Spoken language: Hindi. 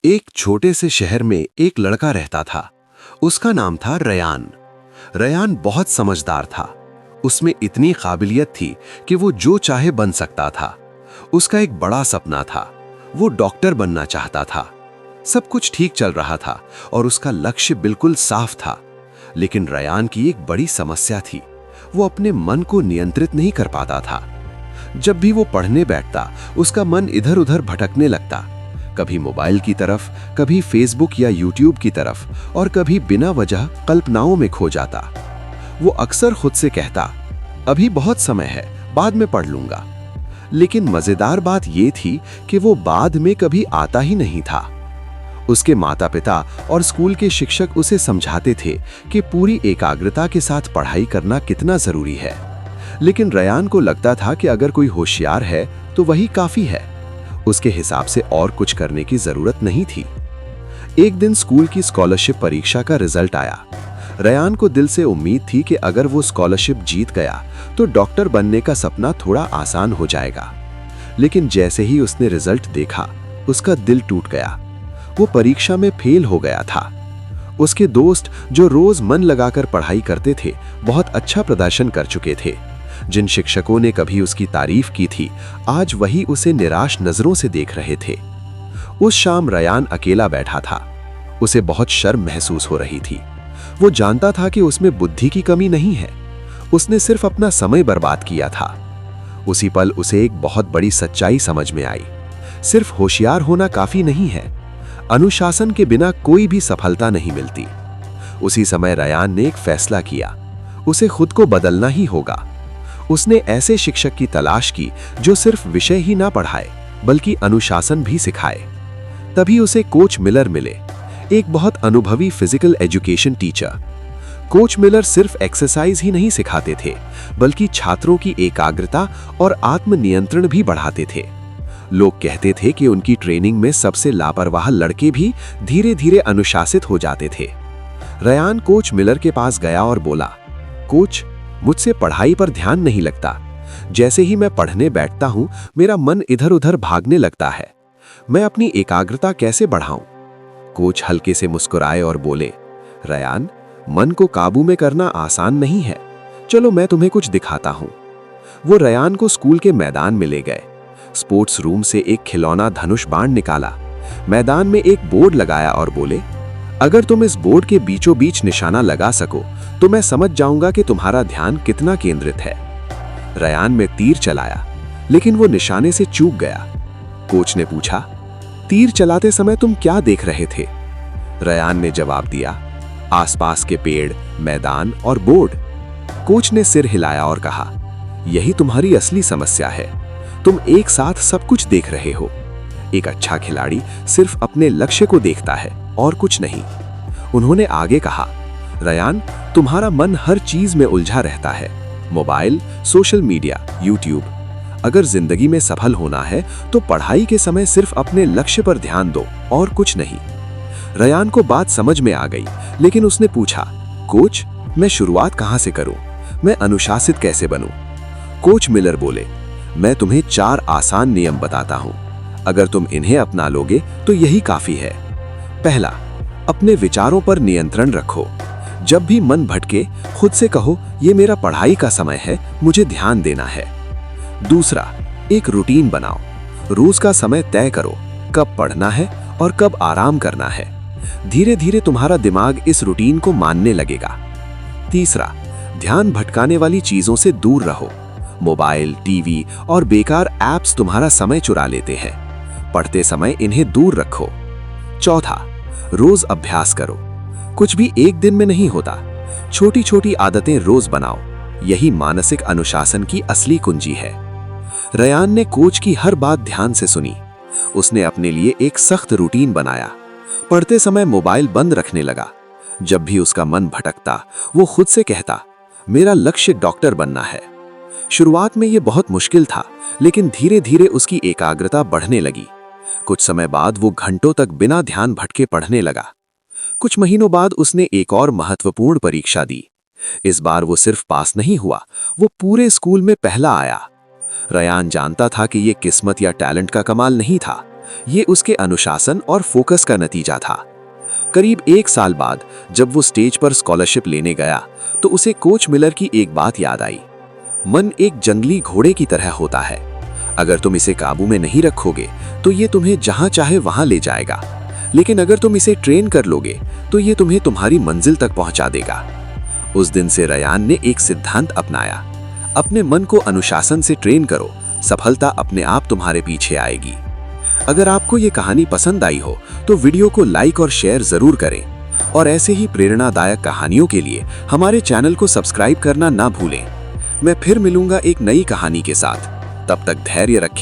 एक छोटे से शहर में एक लड़का रहता था। उसका नाम था रयान। रयान बहुत समझदार था। उसमें इतनी काबिलियत थी कि वो जो चाहे बन सकता था। उसका एक बड़ा सपना था। वो डॉक्टर बनना चाहता था। सब कुछ ठीक चल रहा था और उसका लक्ष्य बिल्कुल साफ था। लेकिन रयान की एक बड़ी समस्या थी। वो अपने मन को नियंत्रित नहीं कर पाता था। जब भी वो पढ़ने बैठता, उसका मन इधर उधर भटकने लगता। कभी मोबाइल की तरफ, कभी फेसबुक या यूट्यूब की तरफ, और कभी बिना वजह कल्पनाओं में खो जाता। वो अक्सर खुद से कहता, अभी बहुत समय है, बाद में पढ़ लूंगा। लेकिन मजेदार बात ये थी कि वो बाद में कभी आता ही नहीं था। उसके माता पिता और स्कूल के शिक्षक उसे समझाते थे कि पूरी एकाग्रता के साथ पढ़ाई करना कितना जरूरी है। लेकिन रयान को लगता था कि अगर कोई होशियार है तो वही काफी है। उसके हिसाब से और कुछ करने की जरूरत नहीं थी। एक दिन स्कूल की स्कॉलरशिप परीक्षा का रिजल्ट आया। रयान को दिल से उम्मीद थी कि अगर वो स्कॉलरशिप जीत गया तो डॉक्टर बनने का सपना थोड़ा आसान हो जाएगा। लेकिन जैसे ही उसने रिजल्ट देखा, उसका दिल टूट गया। वो परीक्षा में फेल हो गया था। उसके दोस्त जो रोज मन लगाकर पढ़ाई करते थे, बहुत अच्छा प्रदर्शन कर चुके थे। जिन शिक्षकों ने कभी उसकी तारीफ की थी, आज वही उसे निराश नजरों से देख रहे थे। उस शाम रयान अकेला बैठा था। उसे बहुत शर्म महसूस हो रही थी। वो जानता था कि उसमें बुद्धि की कमी नहीं है। उसने सिर्फ अपना समय बर्बाद किया था। उसी पल उसे एक बहुत बड़ी सच्चाई समझ में आई। सिर्फ होशियार होना काफी नहीं है। अनुशासन के बिना कोई भी सफलता नहीं मिलती। उसी समय रयान ने एक फैसला किया। उसे खुद को बदलना ही होगा। उसने ऐसे शिक्षक की तलाश की जो सिर्फ विषय ही ना पढ़ाए, बल्कि अनुशासन भी सिखाए। तभी उसे कोच मिलर मिले, एक बहुत अनुभवी physical education teacher. Coach Miller सिर्फ एक्सरसाइज ही नहीं सिखाते थे, बल्कि छात्रों की एकाग्रता और आत्मनियंत्रण भी बढ़ाते थे। लोग कहते थे कि उनकी ट्रेनिंग में सबसे लापरवाह लड़के भी धीरे धीरे अनुशासित हो जाते थे। रयान कोच मिलर के पास गया और बोला, कोच, मुझसे पढ़ाई पर ध्यान नहीं लगता। जैसे ही मैं पढ़ने बैठता हूं, मेरा मन इधर उधर भागने लगता है। मैं अपनी एकाग्रता कैसे बढ़ाऊं? कोच हल्के से मुस्कुराए और बोले, रयान, मन को काबू में करना आसान नहीं है। चलो मैं तुम्हें कुछ दिखाता हूं। वो रयान को स्कूल के मैदान में ले गए। स्पोर्ट्स रूम से एक खिलौना धनुष बाण निकाला। मैदान में एक बोर्ड लगाया और बोले, अगर तुम इस बोर्ड के बीचों बीच निशाना लगा सको तो मैं समझ जाऊंगा कि तुम्हारा ध्यान कितना केंद्रित है। रयान में तीर चलाया, लेकिन वो निशाने से चूक गया। कोच ने पूछा, तीर चलाते समय तुम क्या देख रहे थे? रयान ने जवाब दिया, आसपास के पेड़, मैदान और बोर्ड। कोच ने सिर हिलाया और कहा, यही तुम्हारी असली समस्या है। तुम एक साथ सब कुछ देख रहे हो। एक अच्छा खिलाड़ी सिर्फ अपने लक्ष्य को देखता है और कुछ नहीं। उन्होंने आगे कहा, रयान, तुम्हारा मन हर चीज में उलझा रहता है। Mobile, social media, YouTube. अगर जिंदगी में सफल होना है तो पढ़ाई के समय सिर्फ अपने लक्ष्य पर ध्यान दो और कुछ नहीं। रयान को बात समझ में आ गई, लेकिन उसने पूछा, कोच, मैं शुरुआत कहां से करूं? मैं अनुशासित कैसे बनूं? कोच मिलर बोले, मैं तुम्हें 4 आसान नियम बताता हूं। अगर तुम इन्हें अपना लोगे तो यही काफी है। पहला, अपने विचारों पर नियंत्रण रखो। जब भी मन भटके, खुद से कहो, ये मेरा पढ़ाई का समय है, मुझे ध्यान देना है। दूसरा, एक रूटीन बनाओ। रोज का समय तय करो, कब पढ़ना है और कब आराम करना है। धीरे धीरे तुम्हारा दिमाग इस रूटीन को मानने लगेगा। तीसरा, ध्यान भटकाने वाली चीजों से दूर रहो। मोबाइल, टीवी और बेकार ऐप्स तुम्हारा समय चुरा लेते हैं। पढ़ते समय इन्हें दूर रखो। चौथा, रोज अभ्यास करो। कुछ भी एक दिन में नहीं होता। छोटी छोटी आदतें रोज बनाओ। यही मानसिक अनुशासन की असली कुंजी है। रयान ने कोच की हर बात ध्यान से सुनी। उसने अपने लिए एक सख्त रूटीन बनाया। पढ़ते समय मोबाइल बंद रखने लगा। जब भी उसका मन भटकता, वो खुद से कहता, मेरा लक्ष्य डॉक्टर बनना है। शुरुआत में यह बहुत मुश्किल था, लेकिन धीरे धीरे उसकी एकाग्रता बढ़ने लगी। कुछ समय बाद वो घंटों तक बिना ध्यान भटके पढ़ने लगा। कुछ महीनों बाद उसने एक और महत्वपूर्ण परीक्षा दी। इस बार वो सिर्फ पास नहीं हुआ, वो पूरे स्कूल में पहला आया। रयान जानता था कि ये किस्मत या टैलेंट का कमाल नहीं था, ये उसके अनुशासन और फोकस का नतीजा था। करीब 1 साल बाद जब वो स्टेज पर स्कॉलरशिप लेने गया तो उसे कोच मिलर की एक बात याद आई। मन एक जंगली घोड़े की तरह होता है, अगर तुम इसे काबू में नहीं रखोगे तो ये तुम्हें जहां चाहे वहां ले जाएगा, लेकिन अगर तुम इसे ट्रेन कर लोगे तो ये तुम्हें तुम्हारी मंजिल तक पहुंचा देगा। उस दिन से रयान ने एक सिद्धांत अपनाया, अपने मन को अनुशासन से ट्रेन करो, सफलता अपने आप तुम्हारे पीछे आएगी। अगर आपको ये कहानी पसंद आई हो तो वीडियो को लाइक और शेयर जरूर करें, और ऐसे ही प्रेरणादायक कहानियों के लिए हमारे चैनल को सब्सक्राइब करना ना भूलें। मैं फिर मिलूंगा एक नई कहानी के साथ, तब तक धैर्य रखें।